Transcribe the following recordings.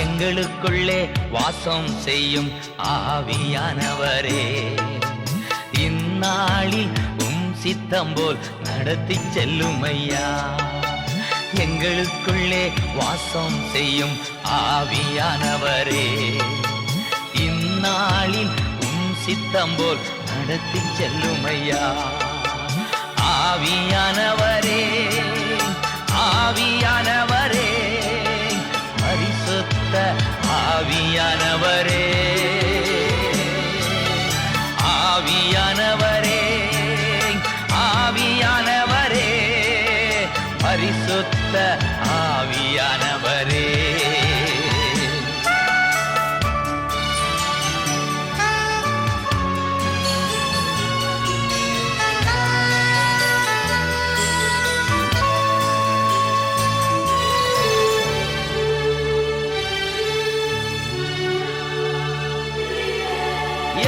எங்களுக்குள்ளே வாசம் செய்யும் ஆவியானவரே, இந்நாளில் சித்தம் போல் நடத்தி செல்லும் ஐயா. எங்களுக்குள்ளே வாசம் செய்யும் ஆவியானவரே, இந்நாளில் சித்தம் போல் நடத்தி செல்லும் ஐயா. ஆவியானவரே, ஆவியானவரே, பரிசுத்த ஆவியானவரே, ஆவியானவரே, ஆவியானவரே, பரிசுத்த ஆவியானவரே.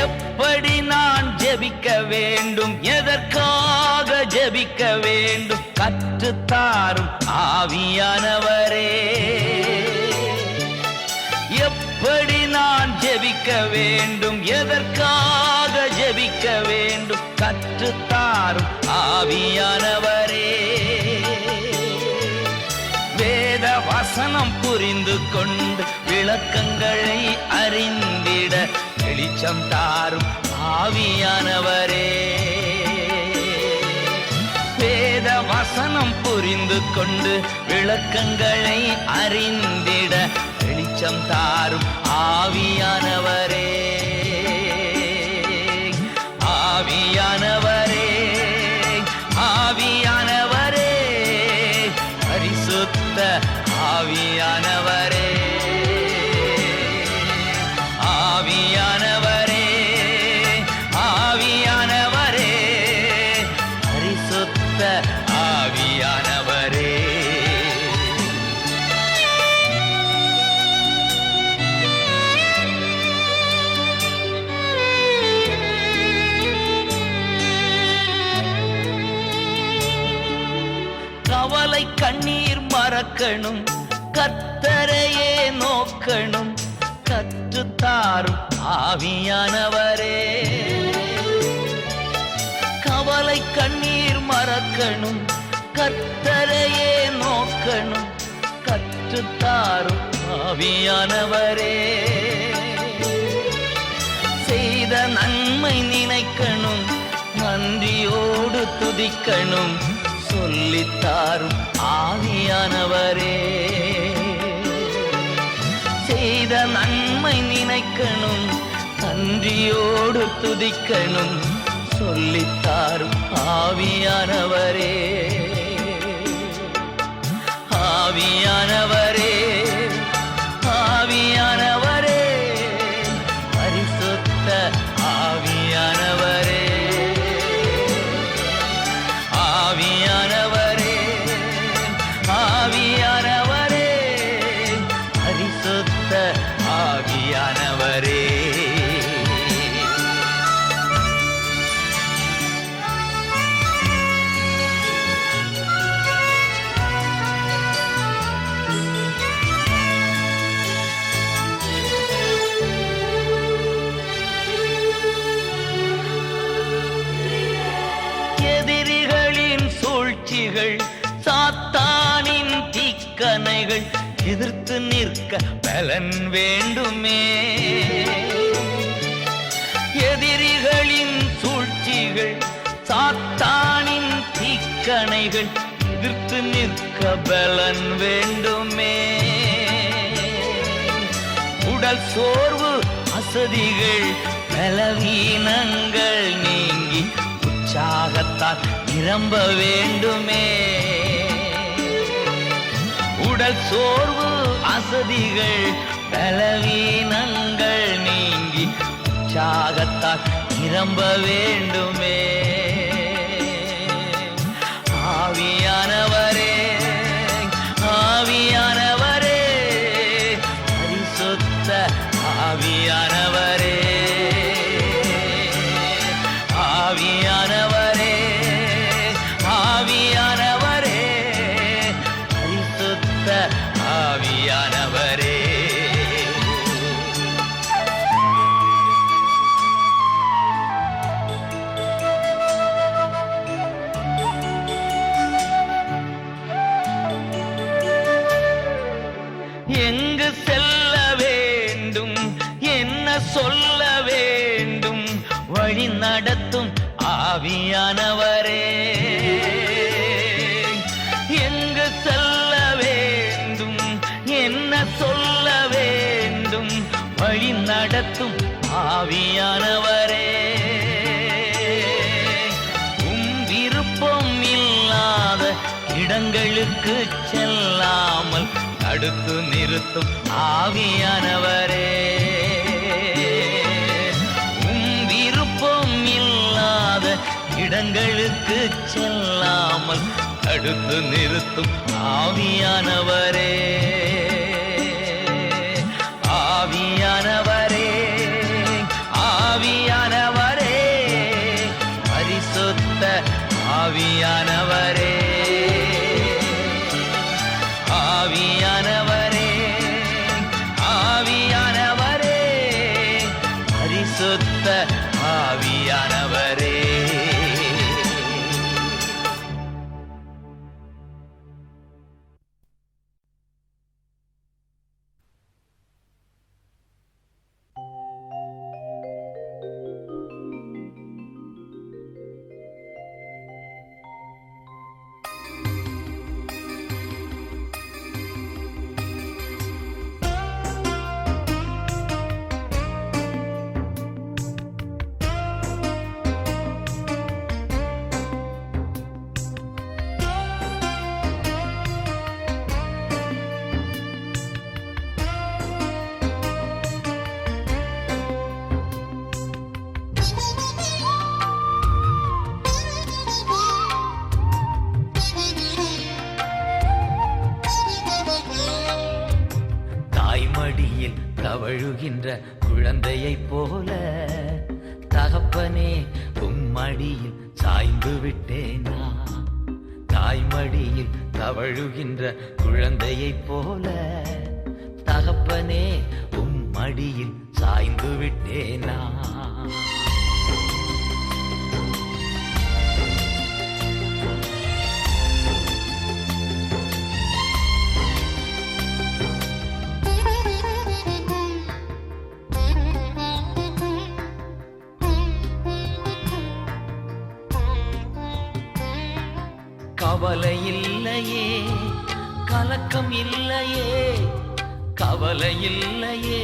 எப்படி நான் ஜெபிக்க வேண்டும், எதற்காக ஜெபிக்க வேண்டும், கற்றுத்தாரும் ஆவியானவரே. எப்படி நான் ஜெபிக்க வேண்டும், எதற்காக ஜெபிக்க வேண்டும், கற்றுத்தாரும் ஆவியானவரே. வேத வசனம் புரிந்து கொண்டு விளக்கங்களை அறிந்திட வெளிச்சம் தாரும் ஆவியானவரே. வேத வசனம் புரிந்து கொண்டு விளக்கங்களை அறிந்திட வெளிச்சம் தாரும் ஆவியானவரே. ஆவியானவரே, ஆவியானவரே, பரிசுத்த ஆவியானவரே, ஆவியானவரே, ஆவியானவரே, பரிசுத்த ஆவியானவரே. கவலை கண்ணீர் மறக்கணும், கர்த்தரையே நோக்கணும், கற்றுத்தாரும் ஆவியானவரே. கவலை கண்ணீர் மறக்கணும், கர்த்தரையே நோக்கணும், கற்றுத்தாரும் ஆவியானவரே. செய்த நன்மை நினைக்கணும், நன்றியோடு துதிக்கணும், சொல்லித்தாரும் ஆவியானவரே. செய்த நன்மை நினைக்கணும், நன்றியோடு துதிக்கணும், சொல்லித்தாரும் ஆவியானவரே. ஆவியானவரே, ஆவியானவரே, பரிசுத்த ஆவியானவரே, ஆவியானவரே, ஆவியானவரே, பரிசுத்த ஆவியானவரே. எதிரிகளின் சூழ்ச்சிகள், சாத்தானின் தீக்கணைகள் எதிர்த்து நிற்க பலன் வேண்டுமே. எதிரிகளின் சூழ்ச்சிகள், சாத்தானின் தீக்கணைகள் எதிர்த்து நிற்க பலன் வேண்டுமே. உடல் சோர்வு, அசதிகள், பலவீனங்கள் நீங்கி உற்சாகத்தால் நிரம்ப வேண்டுமே. உடல் சோர்வு, அசதிகள், பலவீனங்கள் நீங்கி உற்சாகத்தால் நிரம்ப வேண்டுமே. ஆவியானவரே, ஆவியானவரே, பரிசுத்த ஆவியானவரே, ஆவியானவரே, ஆவியானவரே, பரிசுத்த ஆவியானவரே. என்றும் வழி நடத்தும் ஆவியானவரே, விருப்பம் இல்லாத இடங்களுக்கு செல்லாமல் தடுத்து நிறுத்தும் ஆவியானவரே, விருப்பம் இல்லாத இடங்களுக்கு செல்லாமல் தடுத்து நிறுத்தும் ஆவியானவரே, ஆவியானவரே, ஆவியானவரே, பரிசுத்த ஆவியானவரே, ஆவியானவரே, ஆவியானவரே, பரிசுத்த ஆவியானவரே. தவழுகின்ற குழந்தையைப் போல தகப்பனே உம்மடியில் சாய்ந்து விட்டேனா, தாய்மடியில் தவழுகின்ற குழந்தையைப் போல தகப்பனே உம்மடியில் சாய்ந்து விட்டேனா. கவலை இல்லையே, கலக்கம் இல்லையே, கவலை இல்லையே,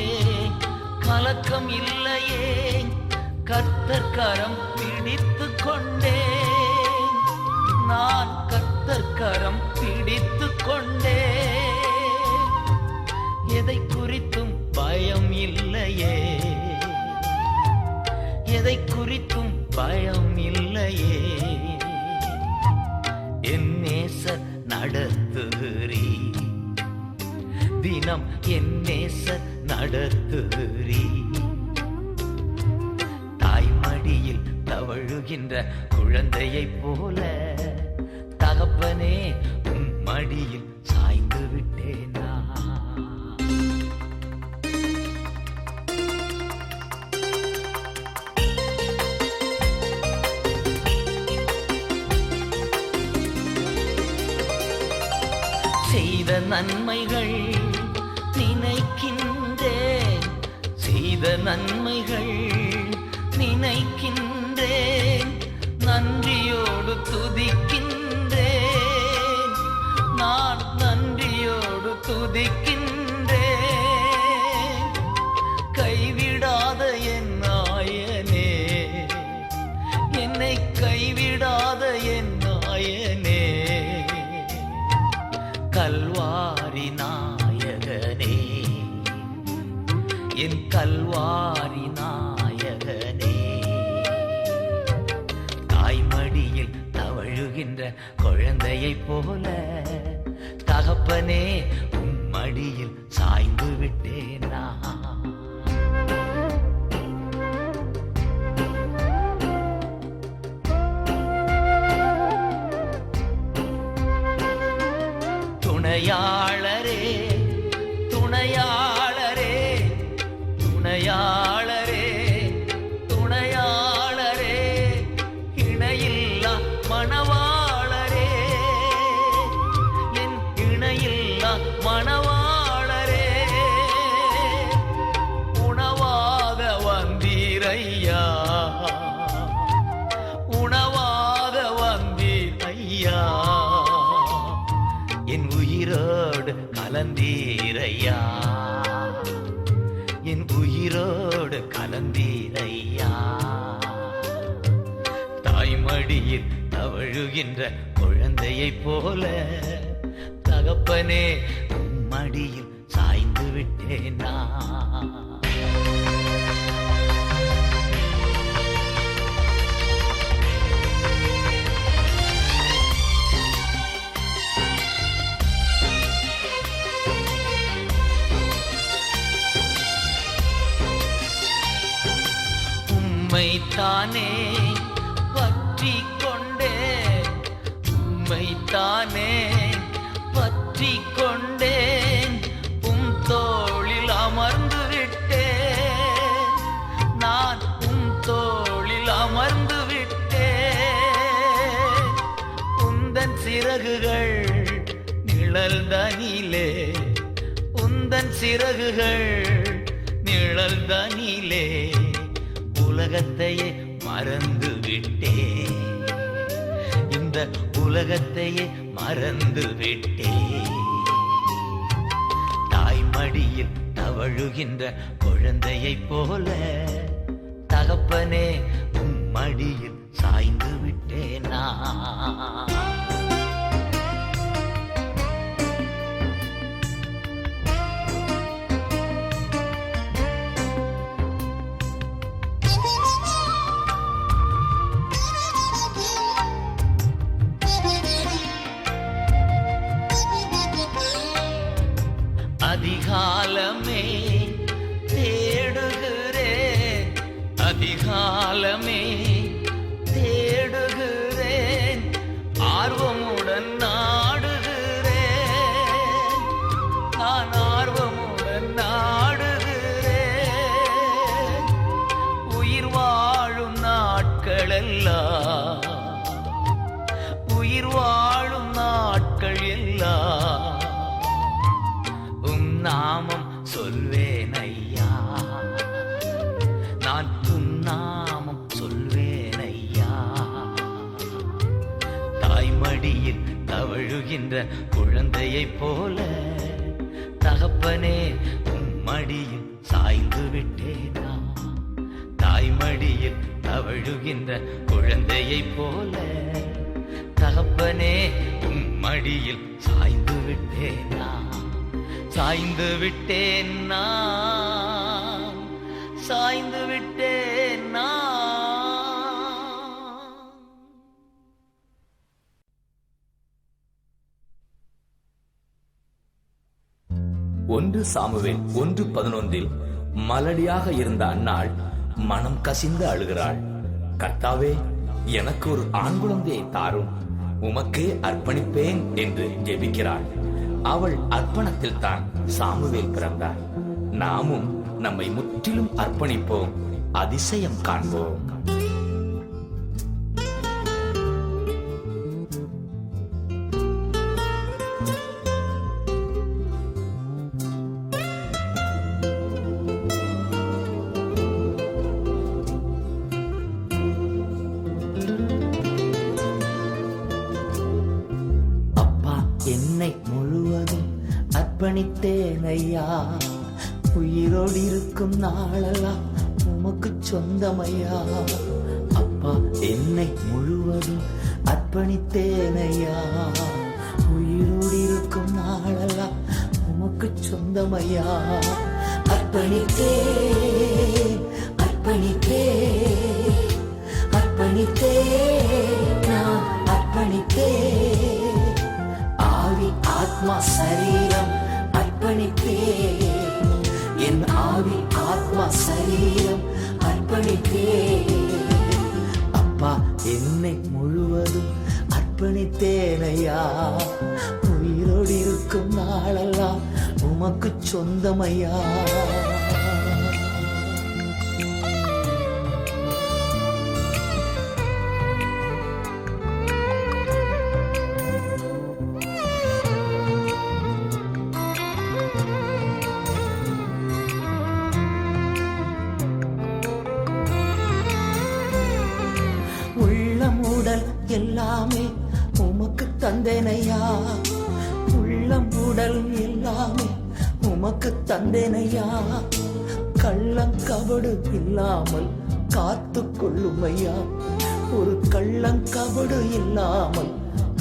கலக்கம் இல்லையே, கர்த்தர் கரம் பிடித்துக் கொண்டேன், நான் கர்த்தர் கரம் பிடித்துக் கொண்டேன், எதை குறித்தும் பயம் இல்லையே, எதை குறித்தும் பயம் இல்லையே, என் நேசர் நடத்துகிறீ, தினம் என் நேசர் நடத்துகிறீ, தாய்மடியில் தவழுகின்ற குழந்தையைப் போல தகப்பனே உன் மடியில் சாய்ந்து விட்டேனா. செய்த நன்மைகள் நினைக்கின்றேன், செய்த நன்மைகள் நினைக்கின்றேன், நன்றியோடு துதிக்கின்றேன், நான் நன்றியோடு துதிக்கின்றேன், கைவிடாத என் நாயனே, என்னை கைவிடாத என் நாயனே, கல்வாரி நாயகனே, என் கல்வாரி நாயகனே, தாய்மடியில் தவழுகின்ற குழந்தையைப் போல தகப்பனே உன் மடியில் சாய்ந்து விட்டேனா. துணையாளரே, துணையாளரே, துணையாளரே, துணையாளரே, இணையில்லா மணவாளரே, என் இணையில்லா மணவாளரே, உணவாக வந்தீரையா, உணவாக வந்தீரையா, என் உயிரோடு கலந்தீரையா, தவழுகின்ற குழந்தையைப் போல தகப்பனே உம் மடியில் சாய்ந்து விட்டேனா. உம்மைத்தானே பற்றி கொண்டே, உம்மைத்தானே பற்றி கொண்டேன், உம் தோளில் அமர்ந்து விட்டேன், நான் உம் தோளில் அமர்ந்து விட்டேன். உந்தன் சிறகுகள் நிழல்தனிலே, உந்தன் சிறகுகள் நிழல்தனிலே உலகத்தையே மறந்து விட்டேன், இந்த உலகத்தையே மறந்து விட்டேன். தாய்மடியில் தவழுகின்ற குழந்தையைப் போல தகப்பனே உம் மடியில் சாய்ந்து விட்டேனா. அதிகாலமே தேடுகிறேன், அதிகாலமே தேடுகிறேன், ஆர்வமுடன் நாடுகிறேன், நான் ஆர்வமுடன் நாடுகிறேன். உயிர் வாழும் நாட்களெல்லாம், உயிர் வாழும் நாட்கள் எல்லாம் நாமம் சொல்வேன் ஐயா, நான் உன் நாமம் சொல்வேன் ஐயா. தாய்மடியில் தவழுகின்ற குழந்தையைப் போல தகப்பனே உம் மடியில் சாய்ந்து விட்டேனா. தாய்மடியில் தவழுகின்ற குழந்தையைப் போல தகப்பனே உம் மடியில் சாய்ந்து விட்டேனா. சாய்ந்து விட்டேன் நான், சாய்ந்து விட்டேன் நான். ஒன்று சாமுவேல் 1:11 மலடியாக இருந்த அன்னாள் மனம் கசிந்து அழுகிறாள். கர்த்தாவே, எனக்கு ஒரு ஆண் குழந்தையை தாரும், உமக்கே அர்ப்பணிப்பேன் என்று ஜெபிக்கிறாள். அவள் அர்ப்பணத்தில் தான் சாமுவேல் பிறந்தார். நாமும் நம்மை முற்றிலும் அர்ப்பணிப்போம், அதிசயம் காண்போம். என்னை முழுவதும் அர்ப்பணித்தேன் ஐயா, உயிரோடு இருக்கும் நாளெல்லாம் உமக்கு சொந்தமையா. அப்பா, என்னை முழுவதும் அர்ப்பணித்தேன் ஐயா, உயிரோடு இருக்கும் நாளெல்லாம் உமக்கு சொந்தமையா. அர்ப்பணித்தேன், அர்ப்பணித்தேன், அர்ப்பணித்தேன், நான் அர்ப்பணித்தேன். ஆத்மா சரீரம் அர்ப்பணித்தேன், என் ஆவி ஆத்மா சரீரம் அர்ப்பணித்தேன். அப்பா, என்னை முழுவதும் அர்ப்பணித்தேன் ஐயா, உயிரோடு இருக்கும் நாளெல்லாம் உமக்கு சொந்தமையா. எல்லாமே உமக்கு தந்தேனையா, உள்ளம் உடல் எல்லாமே உமக்கு தந்தேனையா. கள்ளம் கபடு இல்லாமல் காத்து கொள்ளுமையா, ஒரு கள்ளங்கபடு இல்லாமல்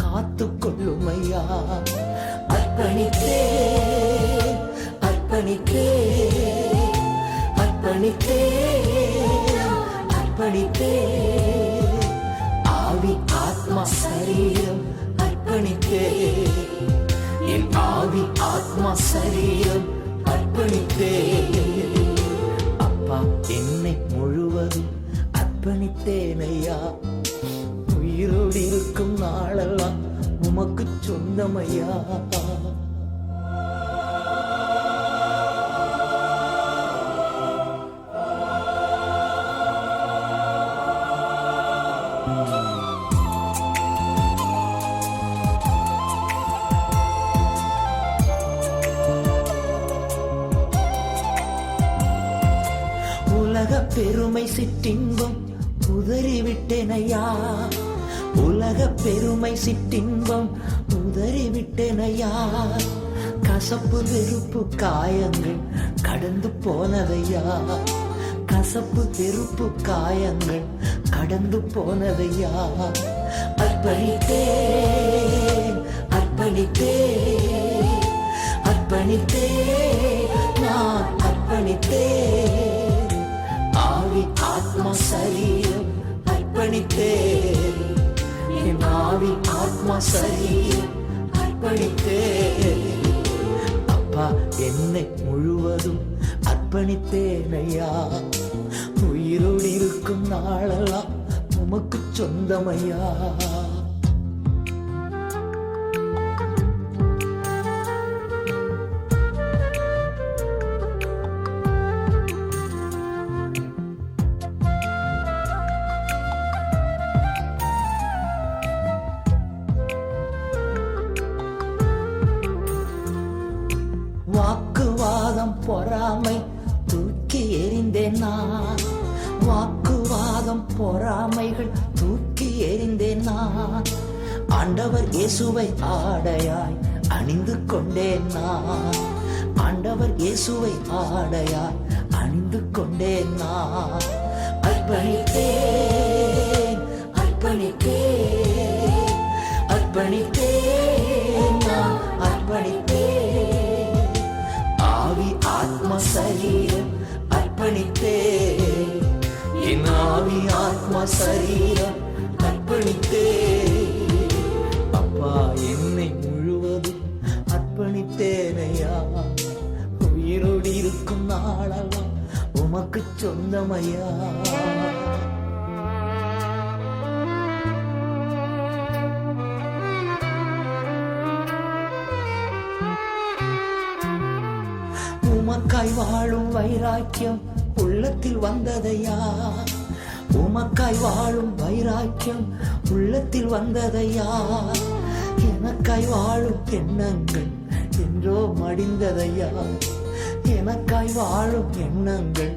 காத்து கொள்ளும் ஐயா. அர்ப்பணித்தேன் அர்ப்பணித்தேன் அர்ப்பணித்தேன் அர்ப்பணித்தேன் ஆவி ஆத்மா சரீரம் அர்ப்பணித்தேன். என் ஆவி ஆத்மா சரீரம் அர்ப்பணித்தேன். அப்பா என்னை முழுவதும் அர்ப்பணித்தேனையா. உயிரோடு இருக்கும் நாளெல்லாம் உமக்கு சொந்தமையா. உலக பெருமை சிற்றின்பம் உதறிவிட்டேனையா. உலக பெருமை சிற்றின்பம் உதறிவிட்டேனையா. கசப்பு வெறுப்பு காயங்கள் கடந்து போனதையா. கசப்பு வெறுப்பு காயங்கள் கடந்து போனதையா. அர்ப்பணித்தேன் அர்ப்பணித்தேன் அர்ப்பணித்தேன் நான் அர்ப்பணித்தேன். ஆவி ஆத்மா சரீரம் அர்ப்பணித்தேன். என் ஆவி ஆத்மா சரீரம் அர்ப்பணித்தேன். அப்பா என்னை முழுவதும் அர்ப்பணித்தேனையா. உயிரோடு இருக்கும் நாளெல்லாம் உமக்கு சொந்தமையா. வாக்குவாதம் பொறாமை தூக்கி எறிந்தேன் நான். வாக்குவாதம் பொறாமைகள் தூக்கி எறிந்தேன் நான். ஆண்டவர் இயேசுவை ஆடையாய் அணிந்து கொண்டேன் நான். ஆண்டவர் இயேசுவை ஆடையாய் அணிந்து கொண்டேன் நான். அர்ப்பணித்தேன் அர்ப்பணித்தேன் அர்ப்பணித்தேன் நான் அர்ப்பணித்தேன். ஆவி ஆத்மா சரீரம் அர்ப்பணித்தேன். என் ஆவி ஆத்மா சரீரம் அர்ப்பணித்தேன். அப்பா என்னை முழுவதும் அர்ப்பணித்தேனையா. உயிரோடு இருக்கும் நாளெல்லாம் உமக்கு சொந்தமையா. உமக்காய் வாழும் வைராக்கியம் உள்ளத்தில் வந்ததையா. உமக்காய் வாழும் வைராக்கியம் உள்ளத்தில் வந்ததையா. எனக்காய் வாழும் எண்ணங்கள் என்றோ மடிந்ததையா. எனக்காய் வாழும் எண்ணங்கள்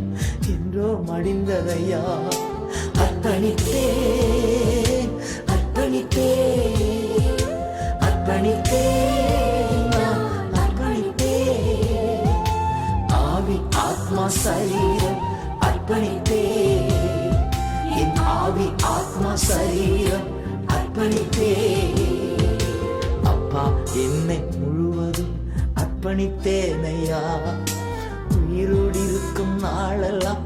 என்றோ மடிந்ததையா. அர்ப்பணித்தேன் அர்ப்பணித்தேன் அர்ப்பணித்தேன் நான் அர்ப்பணித்தேன். ஆவி ஆத்மா சரீரம் அர்ப்பணித்தேன். என் ஆவி ஆத்மா சரீரம் அர்ப்பணித்தேன். அப்பா என்னை முழுவதும் அர்ப்பணித்தேனையா. உயிரோடு இருக்கும் நாளெல்லாம்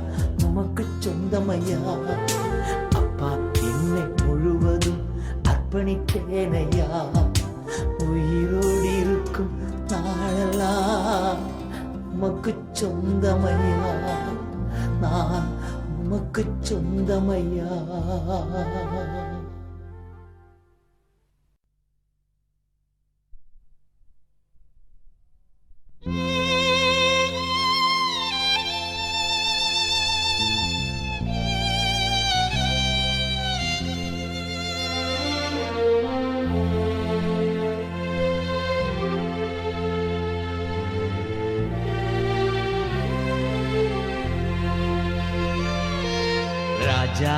உமக்கு சொந்தமையா. அப்பா என்னை முழுவதும் அர்ப்பணித்தேனையா. உயிரோடு இருக்கும் நாளெல்லாம் உமக்கு சொந்தமையா. நான் உமக்கு சொந்தமையா. ராஜா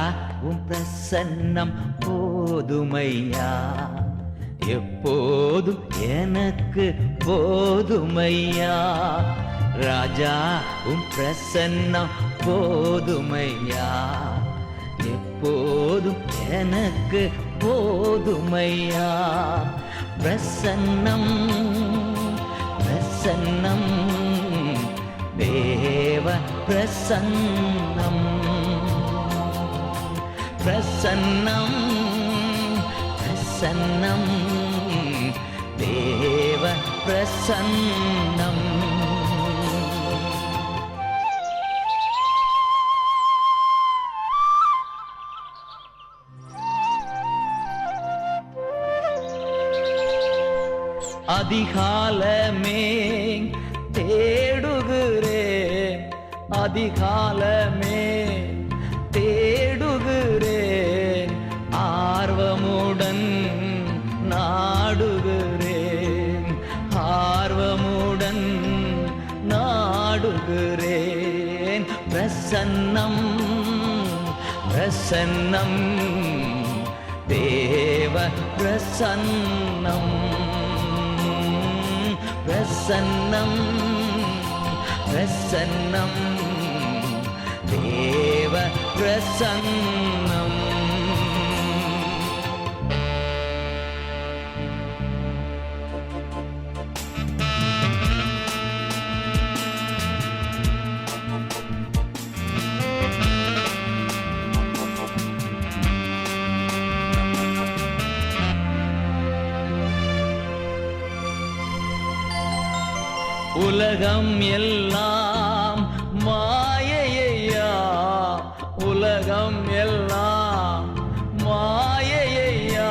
உம் பிரசன்னம் போதுமையா. எப்போதும் எனக்கு போதுமையா. ராஜா உம் பிரசன்னம் போதுமையா. எப்போதும் எனக்கு போதுமையா. பிரசன்னம் பிரசன்னம் தேவ பிரசன்னம் பிரசன்னம் பிரசன்னம் தேவ பிரசன்னம். அதிகாலமே தேடுகிறேன், அதிகாலமே தேடுகிறேன், ஆர்வமுடன் நாடுகிறேன், ஆர்வமுடன் நாடுகிறேன். பிரசன்னம் பிரசன்னம் தேவ பிரசன்னம் பிரசன்னம் பிரசன்னம் தேவ பிரசன்னம். உலகம் எல்லாம் மாயையா, உலகம் எல்லாம் மாயையா,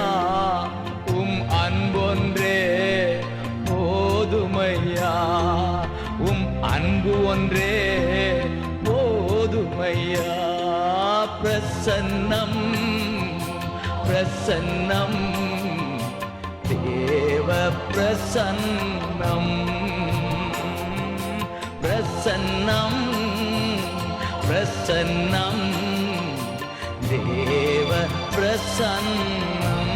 உம் அன்பொன்றே போதுமையா, உம் அன்பு ஒன்றே போதுமையா. பிரசன்னம் பிரசன்னம் தேவ பிரசன்னம் பிரசன்னம் பிரசன்னம் தேவ பிரசன்னம்.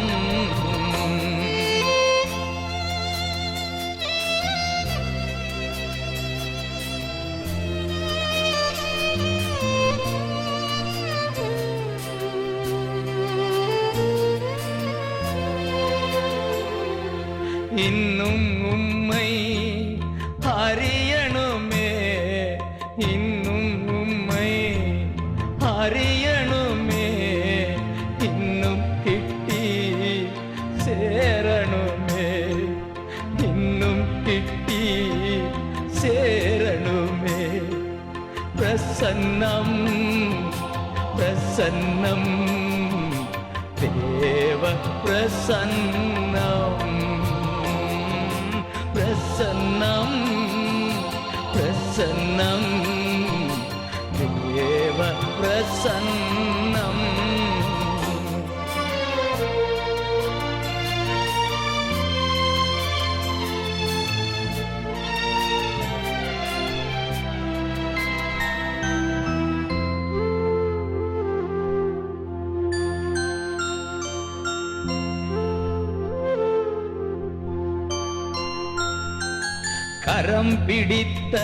இன்னும் உம்மை அறியணுமே, இன்னும் உம்மை அறியணுமே, இன்னும் கிட்டி சேரணுமே, இன்னும் கிட்டி சேரணுமே. பிரசன்னம் பிரசன்னம் தேவ பிரசன்னம் பிரசன்னம் பிரசன்னம் தேவ பிரசன்னம். கரம் பிடித்த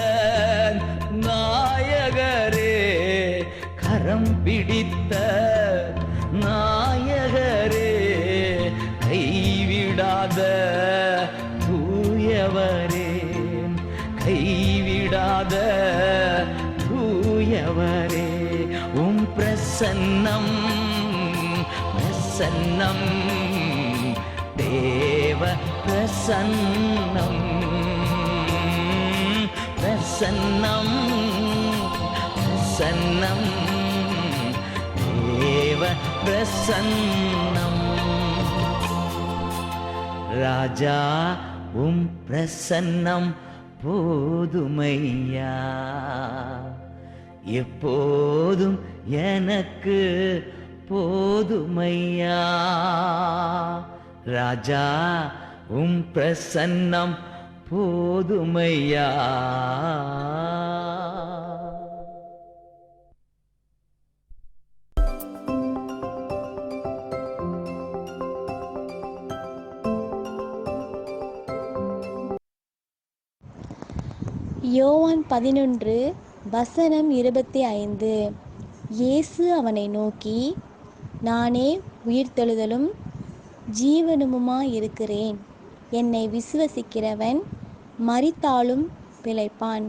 நாயகரே, கரம் பிடித்த நாயகரே, கைவிடாத தூயவரே, கைவிடாத தூயவரே. உம் பிரசன்னம் பிரசன்னம் தேவ பிரசன்னம் பிரசன்னம் பிரசன்னம் தேவ பிரசன்னம். ராஜா உம் பிரசன்னம் போதுமையா, எப்போதும் எனக்கு போதுமையா. ராஜா உம் பிரசன்னம் போதுமையா. யோவான் 11 வசனம் 25. இயேசு அவனை நோக்கி, நானே உயிர்த்தெழுதலும் ஜீவனுமாயிருக்கிறேன். என்னை விசுவசிக்கிறவன் மரித்தாலும் பிழைப்பான்.